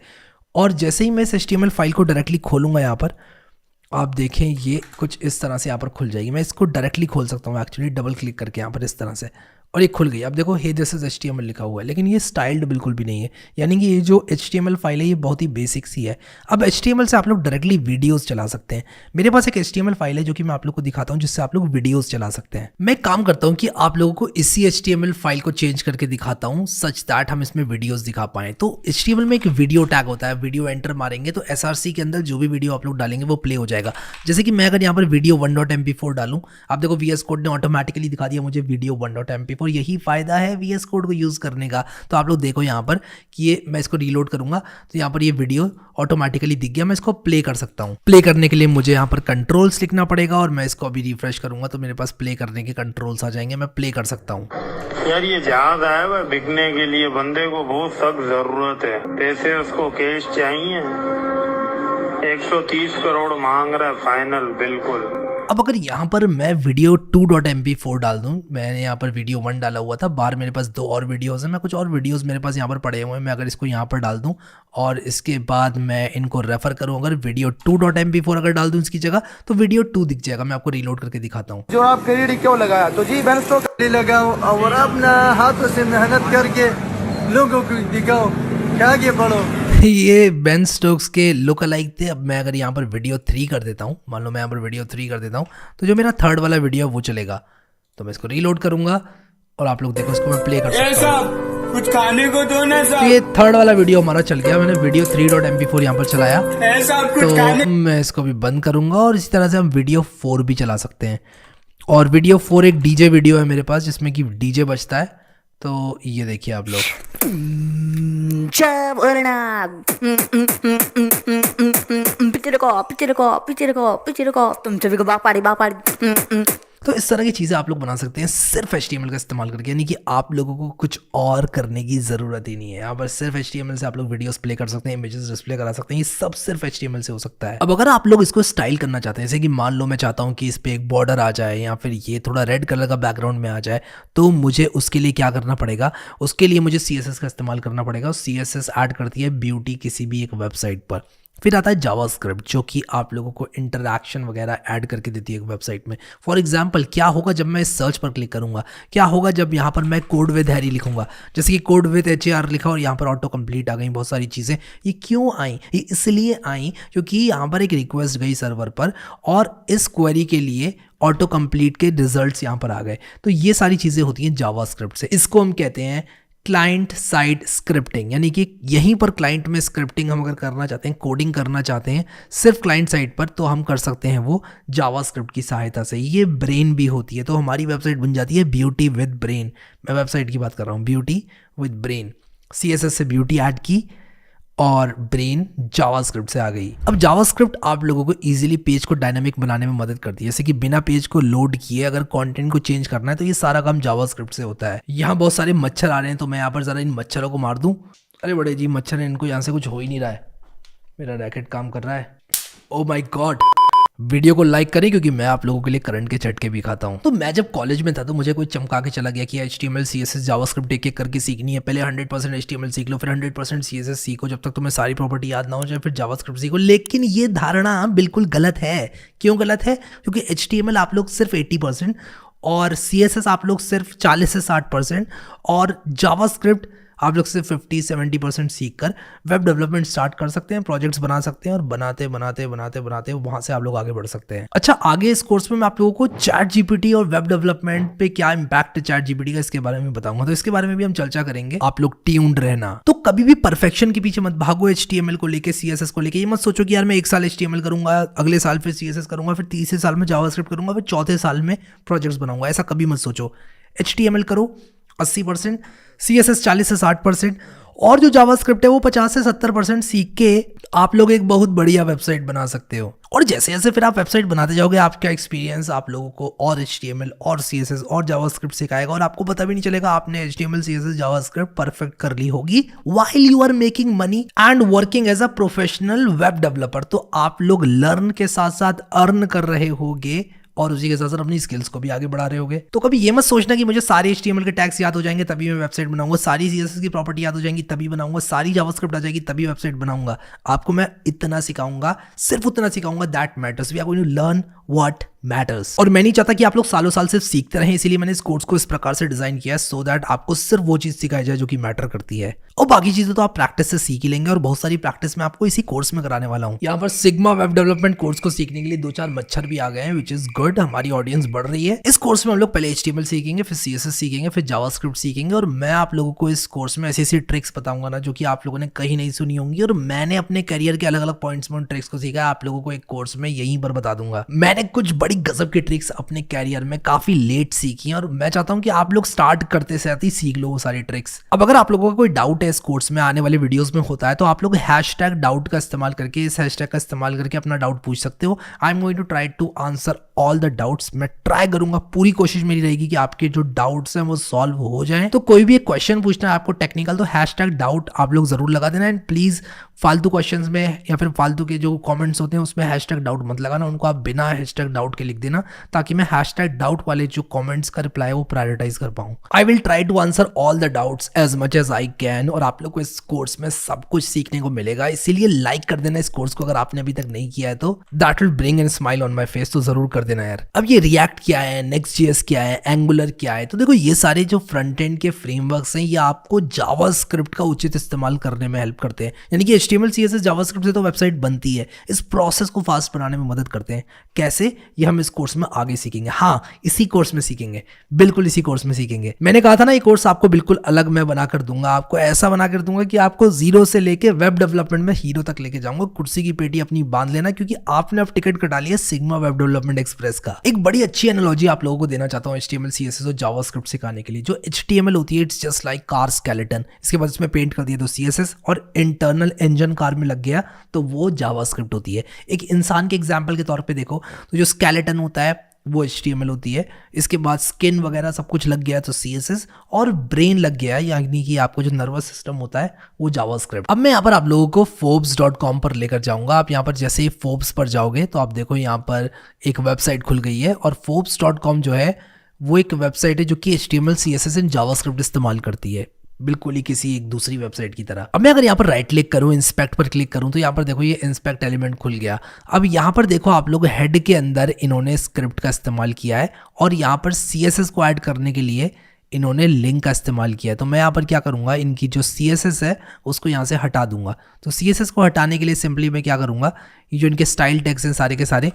और जैसे ही मैं इस HTML फाइल को डायरेक्टली खोलूंगा यहाँ पर आप देखें ये कुछ इस तरह से यहाँ पर खुल जाएगी। मैं इसको डायरेक्टली खोल सकता हूँ एक्चुअली डबल क्लिक करके यहाँ पर इस तरह से, और ये खुल गई। अब देखो हे दिस इज HTML लिखा हुआ है, लेकिन ये स्टाइल्ड बिल्कुल भी नहीं है, यानी कि ये जो HTML फाइल है ये बहुत ही बेसिक सी है। अब HTML से आप लोग डायरेक्टली वीडियोस चला सकते हैं। मेरे पास एक HTML फाइल है जो कि मैं आप लोग को दिखाता हूँ जिससे आप लोग वीडियोस चला सकते हैं। मैं एक काम करता हूँ कि आप लोगों को इसी HTML फाइल को चेंज करके दिखाता हूँ सच दैट हम इसमें वीडियोस दिखा पाएं। तो HTML में एक वीडियो टैग होता है, वीडियो एंटर मारेंगे तो SRC के अंदर जो भी वीडियो आप लोग डालेंगे वो प्ले हो जाएगा। जैसे कि मैं अगर यहाँ पर वीडियो 1.mp4 डालूं, आप देखो VS कोड ने ऑटोमेटिकली दिखा दिया मुझे वीडियो 1.mp4। यही फायदा है VS कोड को यूज करने का। तो आप लोग देखो यहाँ पर कि ये मैं इसको रीलोड करूंगा तो यहाँ पर ये वीडियो ऑटोमेटिकली दिख गया। मैं इसको प्ले कर सकता हूँ। प्ले करने के लिए मुझे यहाँ पर कंट्रोल्स लिखना पड़ेगा और मैं इसको अभी रिफ्रेश करूंगा तो मेरे पास प्ले करने के कंट्रोल्स आ जाएंगे। मैं प्ले कर सकता हूँ। यार ये जहाज आया हुआ बिकने के लिए, बंदे को बहुत सख्त जरूरत है, पैसे उसको कैश चाहिए, 130 करोड़ मांग रहा है फाइनल बिल्कुल। अब अगर यहाँ पर मैं वीडियो 2.mp4 डाल दूँ, मैंने यहाँ पर वीडियो 1 डाला हुआ था, बाहर मेरे पास 2 और वीडियोस हैं, मैं कुछ और वीडियोस मेरे पास यहाँ पर पड़े हुए हैं। मैं अगर इसको यहाँ पर डाल दूँ और इसके बाद मैं इनको रेफर करूँ, अगर वीडियो 2.mp4 अगर डाल दूँ इसकी जगह तो वीडियो 2 दिख जाएगा। मैं आपको रीलोड करके दिखाता हूँ। जो आप करीडी क्यों लगाया? तो जी मैं तो लगाऊं और अपना हाथों से मेहनत करके लोगों को दिखाओ क्या आगे बढ़ो। ये बेन स्टोक्स के लुक अलाइक थे। अब मैं अगर यहाँ पर वीडियो 3 कर देता हूँ, मान लो मैं यहाँ पर वीडियो 3 कर देता हूँ तो जो मेरा थर्ड वाला वीडियो है वो चलेगा। तो मैं इसको रीलोड करूंगा और आप लोग देखो इसको मैं प्ले कर सकता हूँ। कुछ खाने को दो ना तो ये थर्ड वाला वीडियो हमारा चल गया। मैंने वीडियो 3.mp4 यहाँ पर चलाया तो मैं इसको भी बंद करूंगा और इसी तरह से हम वीडियो 4 भी चला सकते हैं। और वीडियो 4 एक डीजे वीडियो है मेरे पास जिसमें कि डीजे बजता है। तो ये देखिए आप लोग तुम सभी को बापाड़ी तो इस तरह की चीज़ें आप लोग बना सकते हैं सिर्फ HTML का इस्तेमाल करके, यानी कि आप लोगों को कुछ और करने की ज़रूरत ही नहीं है। यहाँ पर सिर्फ HTML से आप लोग वीडियोस प्ले कर सकते हैं, इमेजेस डिस्प्ले करा सकते हैं, ये सब सिर्फ HTML से हो सकता है। अब अगर आप लोग इसको स्टाइल करना चाहते हैं, जैसे कि मान लो मैं चाहता हूँ कि इस पर एक बॉर्डर आ जाए या फिर ये थोड़ा रेड कलर का बैकग्राउंड में आ जाए, तो मुझे उसके लिए क्या करना पड़ेगा? उसके लिए मुझे CSS का इस्तेमाल करना पड़ेगा। और CSS ऐड करती है ब्यूटी किसी भी एक वेबसाइट पर। फिर आता है जावास्क्रिप्ट जो कि आप लोगों को इंटरैक्शन वगैरह ऐड करके देती है एक वेबसाइट में। फॉर एग्जांपल क्या होगा जब मैं सर्च पर क्लिक करूंगा, क्या होगा जब यहाँ पर मैं कोड विद हैरी लिखूंगा, जैसे कि कोड विद HAR लिखा और यहाँ पर ऑटो कंप्लीट आ गई बहुत सारी चीज़ें। ये क्यों आई? ये इसलिए आई क्योंकि यहाँ पर एक रिक्वेस्ट गई सर्वर पर और इस क्वेरी के लिए ऑटो कंप्लीट के रिजल्ट्स यहाँ पर आ गए। तो ये सारी चीज़ें होती हैं जावास्क्रिप्ट से। इसको हम कहते हैं क्लाइंट साइड स्क्रिप्टिंग, यानी कि यहीं पर क्लाइंट में स्क्रिप्टिंग हम अगर करना चाहते हैं, कोडिंग करना चाहते हैं सिर्फ क्लाइंट साइड पर, तो हम कर सकते हैं वो जावास्क्रिप्ट की सहायता से। ये ब्रेन भी होती है, तो हमारी वेबसाइट बन जाती है ब्यूटी विद ब्रेन। मैं वेबसाइट की बात कर रहा हूँ, ब्यूटी विद ब्रेन। CSS से ब्यूटी ऐड की और ब्रेन जावास्क्रिप्ट से आ गई। अब जावास्क्रिप्ट आप लोगों को इजीली पेज को डायनामिक बनाने में मदद करती है, जैसे कि बिना पेज को लोड किए अगर कंटेंट को चेंज करना है तो ये सारा काम जावास्क्रिप्ट से होता है। यहाँ बहुत सारे मच्छर आ रहे हैं तो मैं यहाँ पर ज़रा इन मच्छरों को मार दूँ। अरे बड़े जी मच्छर है, इनको यहाँ से कुछ हो ही नहीं रहा है। मेरा रैकेट काम कर रहा है। ओ माई गॉड। वीडियो को लाइक करें क्योंकि मैं आप लोगों के लिए करंट के झटके भी खाता हूँ। तो मैं जब कॉलेज में था तो मुझे कोई चमका के चला गया कि HTML CSS जावास्क्रिप्ट एक एक करके सीखनी है। पहले 100% HTML सीख लो, फिर 100% CSS सीखो, जब तक तुम्हें सारी प्रॉपर्टी याद ना हो जाए फिर जावास्क्रिप्ट सीखो। लेकिन ये धारणा बिल्कुल गलत है। क्यों गलत है? क्योंकि HTML आप लोग सिर्फ 80% और CSS आप लोग सिर्फ 40 से 60% और जावास्क्रिप्ट आप लोग सिर्फ 50-70% सीख कर वेब डेवलपमेंट स्टार्ट कर सकते हैं, प्रोजेक्ट्स बना सकते हैं और बनाते बनाते वहाँ से आप लोग आगे बढ़ सकते हैं। अच्छा, आगे इस कोर्स में मैं आप लोगों को ChatGPT और वेब डेवलपमेंट पे क्या इम्पैक्ट है ChatGPT का, इसके बारे में बताऊंगा। तो इसके बारे में भी हम चर्चा करेंगे। आप लोग ट्यून्ड रहना। तो कभी भी परफेक्शन के पीछे मत भागो। HTML को लेके, CSS को लेके ये मत सोचो कि यार मैं 1 साल HTML करूंगा, अगले साल फिर CSS करूंगा, फिर तीसरे साल में जावास्क्रिप्ट करूंगा, फिर चौथे साल में प्रोजेक्ट्स बनाऊंगा। ऐसा कभी मत सोचो। HTML करो 80%, CSS 40 से 60% और जो जावास्क्रिप्ट है वो 50 से 70% सीख के आप लोग एक बहुत बढ़िया वेबसाइट बना सकते हो। और जैसे जैसे फिर आप वेबसाइट बनाते जाओगे, आपका एक्सपीरियंस आप लोगों को और HTML और CSS और जावास्क्रिप्ट सिखाएगा और आपको पता भी नहीं चलेगा आपने HTML CSS जावास्क्रिप्ट परफेक्ट कर ली होगी while you are making money and working as a professional web developer. तो आप लोग लर्न के साथ साथ अर्न कर रहे होगे और उसी के साथ साथ अपनी स्किल्स को भी आगे बढ़ा रहे होगे। तो कभी ये मत सोचना कि मुझे सारे HTML के टैग्स याद हो जाएंगे तभी मैं वेबसाइट बनाऊंगा, सारी CSS की प्रॉपर्टी याद हो जाएंगी तभी बनाऊंगा, सारी जावास्क्रिप्ट आ जाएगी तभी वेबसाइट बनाऊंगा। आपको मैं इतना सिखाऊंगा, सिर्फ उतना सिखाऊंगा that matters. We are going to learn what matters. और मैं नहीं चाहता कि आप लोग सालों साल सिर्फ सीखते रहें, इसीलिए मैंने इस कोर्स को इस प्रकार से डिजाइन किया है सो दैट आपको सिर्फ वो चीज सिखाई जाए जो कि मैटर करती है, और बाकी चीजें तो आप प्रैक्टिस से सीख ही लेंगे। और बहुत सारी प्रैक्टिस मैं आपको इसी कोर्स में कराने वाला हूँ। यहाँ पर सिग्मा वेब डेवलपमेंट कोर्स को सीखने के लिए 2-4 मच्छर भी आ गए हैं, विच इज गुड। हमारी ऑडियंस बढ़ रही है। इस कोर्स में हम लोग पहले HTML सीखेंगे, फिर CSS सीखेंगे, फिर जावास्क्रिप्ट सीखेंगे। और मैं आप लोगों को इस कोर्स में ऐसी ऐसी ट्रिक्स बताऊंगा ना जो कि आप लोगों ने कहीं नहीं सुनी होंगी। और मैंने अपने करियर के अलग अलग पॉइंट्स में उन ट्रिक्स को सीखा है, आप लोगों को एक कोर्स में यहीं पर बता दूंगा। मैंने कुछ बड़ी गजब की ट्रिक्स अपने कैरियर में काफी लेट सीखी और मैं चाहता हूं कि आप लोग स्टार्ट करते साथ ही सीख लो वो सारी ट्रिक्स। अब अगर आप लोगों का कोई डाउट है इस कोर्स में, आने वाले वीडियोस में होता है, तो आप लोग #डाउट का इस्तेमाल करके, इस हैशटैग का इस्तेमाल करके अपना डाउट पूछ सकते हो। I am going to try to answer all the doubts. मैं ट्राई करूंगा, पूरी कोशिश मेरी रहेगी कि आपके जो डाउट्स हैं वो सॉल्व हो जाएं। तो कोई भी एक क्वेश्चन पूछना है आपको टेक्निकल, तो #डाउट आप लोग जरूर लगा देना। एंड प्लीज फालतू क्वेश्चंस में या फिर फालतू के जो कमेंट्स होते हैं उसमें #डाउट मत लगाना, उनको आप बिना #डाउट के लिख देना ताकि मैं #डाउट वाले जो कमेंट्स का रिप्लाई वो प्रायोरिटाइज कर पाऊं। I will try to answer all the doubts as much as I can. और आप लोग को इस कोर्स में सब कुछ सीखने को मिलेगा, इसीलिए लाइक कर देना इस कोर्स को अगर आपने अभी तक नहीं किया है तो। That will bring an smile on my face, तो जरूर कर देना यार। अब ये रिएक्ट क्या है, Next.js क्या है, एंगुलर क्या है, तो देखो ये सारे जो फ्रंट एंड के फ्रेमवर्क्स हैं ये आपको जावास्क्रिप्ट का उचित इस्तेमाल करने में हेल्प करते हैं। यानी कि HTML CSS जावास्क्रिप्ट से तो वेबसाइट बनती है, इस प्रोसेस को फास्ट बनाने में मदद करते हैं। कैसे, ये हम इस कोर्स में आगे सीखेंगे। हाँ, इसी कोर्स में सीखेंगे, बिल्कुल इसी कोर्स में सीखेंगे। मैंने कहा था ना ये कोर्स आपको बिल्कुल अलग मैं बना कर दूंगा, आपको ऐसा बना कर दूंगा कि आपको जीरो से लेके वेब डेवलपमेंट में हीरो तक लेके जाऊंगा। कुर्सी की पेटी अपनी बांध लेना, क्योंकि आपने अब टिकट कटा लिया सिग्मा वेब डेवलपमेंट एक्सप्रेस का। एक बड़ी अच्छी एनालॉजी आप लोगों को देना चाहता हूँ HTML CSS और जावास्क्रिप्ट सिखाने के लिए। जो HTML होती है it's just like car skeleton, इसके बाद इसमें पेंट कर दिया तो CSS, और इंटरनल इंजन कार में लग गया तो वो जावास्क्रिप्ट होती है। एक इंसान के एग्जाम्पल के तौर पे देखो तो जो स्केलेटन होता है वो HTML होती है, इसके बाद स्किन वगैरह सब कुछ लग गया तो CSS, और ब्रेन लग गया यानी कि आपको जो नर्वस सिस्टम होता है वो जावास्क्रिप्ट। अब मैं यहाँ पर आप लोगों को forbes.com पर लेकर जाऊंगा। आप यहाँ पर जैसे ही फोर्ब्स पर जाओगे तो आप देखो यहाँ पर एक वेबसाइट खुल गई है, और forbes.com जो है वो एक वेबसाइट है जो कि HTML CSS एंड जावास्क्रिप्ट इस्तेमाल करती है, बिल्कुल ही किसी एक दूसरी वेबसाइट की तरह। अब मैं अगर यहाँ पर राइट क्लिक करूँ, इंस्पेक्ट पर क्लिक करूँ, तो यहाँ पर देखो ये इंस्पेक्ट एलिमेंट खुल गया। अब यहाँ पर देखो आप लोग हेड के अंदर इन्होंने स्क्रिप्ट का इस्तेमाल किया है, और यहाँ पर CSS को ऐड करने के लिए इन्होंने लिंक का इस्तेमाल किया है। तो मैं यहाँ पर क्या करूँगा, इनकी जो CSS है उसको यहाँ से हटा दूंगा। तो CSS को हटाने के लिए सिंपली मैं क्या करूँगा, ये जो इनके स्टाइल टैग्स हैं सारे के सारे,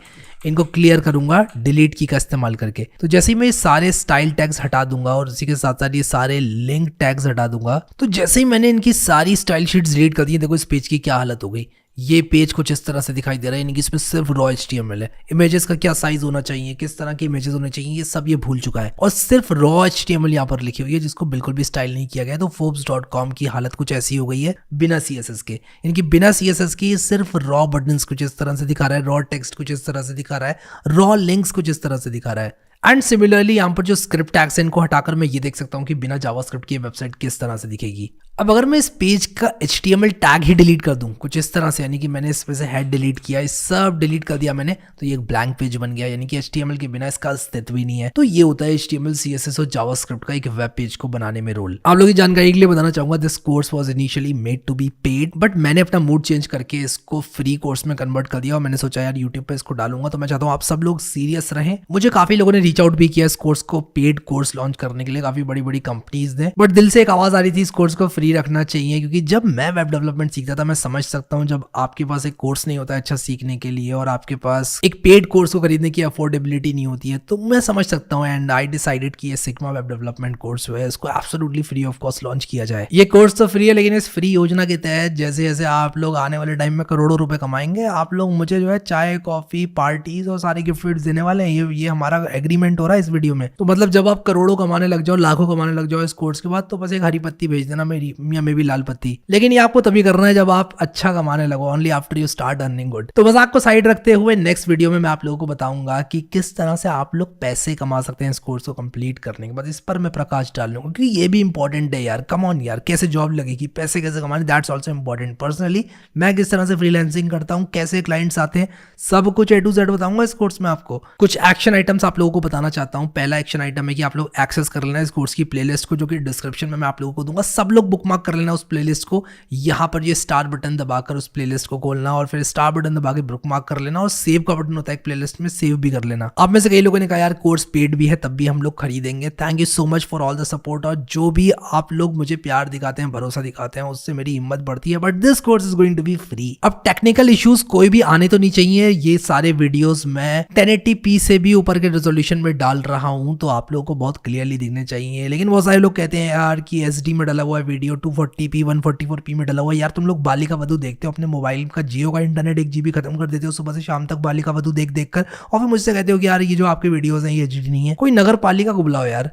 इनको क्लियर करूँगा डिलीट की का इस्तेमाल करके। तो जैसे ही मैं ये सारे स्टाइल टैग्स हटा दूंगा और उसी के साथ साथ ये सारे लिंक टैग्स हटा दूंगा, तो जैसे ही मैंने इनकी सारी स्टाइल शीट्स डिलीट कर दी, देखो इस पेज की क्या हालत हो गई। ये पेज कुछ इस तरह से दिखाई दे रहा है, यानी कि इसमें सिर्फ रॉ HTML है। इमेजेस का क्या साइज होना चाहिए, किस तरह के इमेजेस होने चाहिए, ये सब ये भूल चुका है, और सिर्फ रॉ HTML यहाँ पर लिखी हुई है जिसको बिल्कुल भी स्टाइल नहीं किया गया। तो forbes.com की हालत कुछ ऐसी हो गई है बिना CSS के, यानी कि बिना CSS की सिर्फ रॉ बटन्स कुछ इस तरह से दिखा रहा है, रॉ टेक्स्ट कुछ इस तरह से दिखा रहा है, रॉ लिंक्स कुछ इस तरह से दिखा रहा है। एंड सिमिलरली यहाँ पर जो स्क्रिप्ट टैग्स हैं इनको हटाकर मैं ये देख सकता हूँ कि बिना जावास्क्रिप्ट की वेबसाइट किस तरह से दिखेगी। अब अगर मैं इस पेज का HTML टैग ही डिलीट कर दूं कुछ इस तरह से, यानी कि मैंने इसमें से हेड डिलीट किया, इस सब डिलीट कर दिया मैंने, तो ये एक ब्लैंक पेज बन गया, यानी कि HTML के बिना इसका अस्तित्व ही नहीं है। तो ये होता है HTML CSS और जावास्क्रिप्ट का एक वेब पेज को बनाने में रोल। आप लोगों की जानकारी के लिए बताना चाहूंगा, this course was initially made to be paid, but मैंने अपना मूड चेंज करके इसको फ्री कोर्स में कन्वर्ट कर दिया, और मैंने सोचा यार यूट्यूब पे इसको डालूंगा। तो मैं चाहता हूँ आप सब लोग सीरियस रहें। मुझे काफी लोगों ने रीच आउट भी किया इस कोर्स को पेड कोर्स लॉन्च करने के लिए, काफी बड़ी बड़ी कंपनीज ने, बट दिल से एक आवाज आ रही थी इस कोर्स को फ्री रखना चाहिए, क्योंकि जब मैं वेब डेवलपमेंट सीखता था मैं समझ सकता हूं जब आपके पास एक कोर्स नहीं होता है अच्छा सीखने के लिए, और आपके पास एक पेड कोर्स को खरीदने की अफोर्डेबिलिटी नहीं होती है, तो मैं समझ सकता हूं। एंड आई डिसाइडेड कि ये सिग्मा वेब डेवलपमेंट कोर्स है इसको absolutely free of cost launch किया जाए। ये कोर्स तो फ्री है, लेकिन इस फ्री योजना के तहत जैसे जैसे आप लोग आने वाले टाइम में करोड़ों रुपए कमाएंगे, आप लोग मुझे जो है चाय कॉफी पार्टीज और सारे गिफ्ट देने वाले हैं। ये हमारा एग्रीमेंट एक्सपेरिमेंट हो रहा है इस वीडियो में। तो मतलब जब आप करोड़ों कमाने लग जाओ, लाखों कमाने लग जाओ इस कोर्स के बाद, तो बस एक हरी पत्ती भेज देना मेरी, या मे भी लाल पत्ती। लेकिन ये आपको तभी करना है जब आप अच्छा कमाने लगो, only after you start earning good. तो मजाक को साइड रखते हुए नेक्स्ट वीडियो में मैं आप लोगों को बताऊंगा कि किस तरह से आप लोग पैसे कमा सकते हैं इस कोर्स को कंप्लीट करने के बाद। इस पर मैं प्रकाश डाल लूंगा क्योंकि ये भी इंपॉर्टेंट है यार। कम ऑन यार, कैसे जॉब लगेगी, पैसे कैसे कमाने, दैट्स ऑल्सो इंपॉर्टेंट। पर्सनली मैं किस तरह से फ्रीलांसिंग करता हूँ, कैसे क्लाइंट्स आते हैं, सब कुछ A to Z बताऊंगा इस कोर्स में आपको। कुछ एक्शन आइटम्स आप लोगों को बताना चाहता हूँ। पहला एक्शन आइटम है कि आप लोग एक्सेस कर लेना इस कोर्स की प्लेलिस्ट को, जो कि डिस्क्रिप्शन में मैं आप लोगों को दूंगा। सब लोग बुकमार्क कर लेना उस प्लेलिस्ट को। यहाँ पर ये स्टार बटन दबाकर उस प्लेलिस्ट को खोलना और फिर स्टार बटन दबा के बुकमार्क कर लेना, और सेव का बटन होता है एक प्लेलिस्ट में, सेव भी कर लेना। अब में से कई लोगों ने कहा यार कोर्स पेड भी है तब भी हम लोग खरीदेंगे। Thank you so much for all the support, और जो भी आप लोग मुझे प्यार दिखाते हैं, भरोसा दिखाते हैं, उससे मेरी हिम्मत बढ़ती है। But this course is going to be free. अब टेक्निकल इश्यूज कोई भी आने तो नहीं चाहिए। ये सारे वीडियोस मैं 1080p से भी ऊपर के रेजोल्यूशन में डाल रहा हूं, तो आप लोगों को बहुत क्लियरली दिखने चाहिए। लेकिन बहुत सारे लोग कहते हैं यार कि SD में डला हुआ है वीडियो, 240p 144p में डला हुआ है। यार तुम लोग बालिका वधू देखते हो, अपने मोबाइल का जियो का इंटरनेट 1 GB खत्म कर देते हो सुबह से शाम तक बालिका वधू देख देख कर, और फिर मुझसे कहते हो कि यार ये जो आपके वीडियोस हैं ये HD नहीं है। कोई नगर पालिका को बुलाओ यार।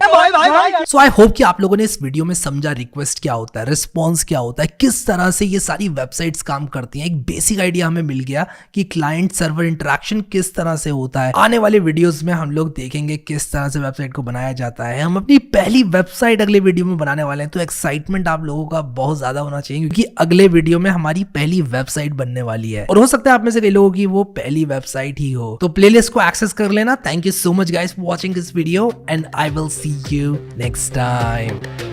सो आई होप कि आप लोगों ने इस वीडियो में समझा रिक्वेस्ट क्या होता है, रिस्पॉन्स क्या होता है, किस तरह से ये सारी वेबसाइट्स काम करती हैं। एक बेसिक आइडिया हमें मिल गया कि क्लाइंट सर्वर इंटरेक्शन किस तरह से होता है। आने वाले वीडियोस में हम लोग देखेंगे किस तरह से वेबसाइट को बनाया जाता है। हम अपनी पहली वेबसाइट अगले वीडियो में बनाने वाले हैं, तो एक्साइटमेंट आप लोगों का बहुत ज्यादा होना चाहिए क्योंकि अगले वीडियो में हमारी पहली वेबसाइट बनने वाली है, और हो सकता है आप में से कई लोगों की वो पहली वेबसाइट ही हो। तो प्लेलिस्ट को एक्सेस कर लेना। Thank you so much guys for watching this video, and I will see you next time.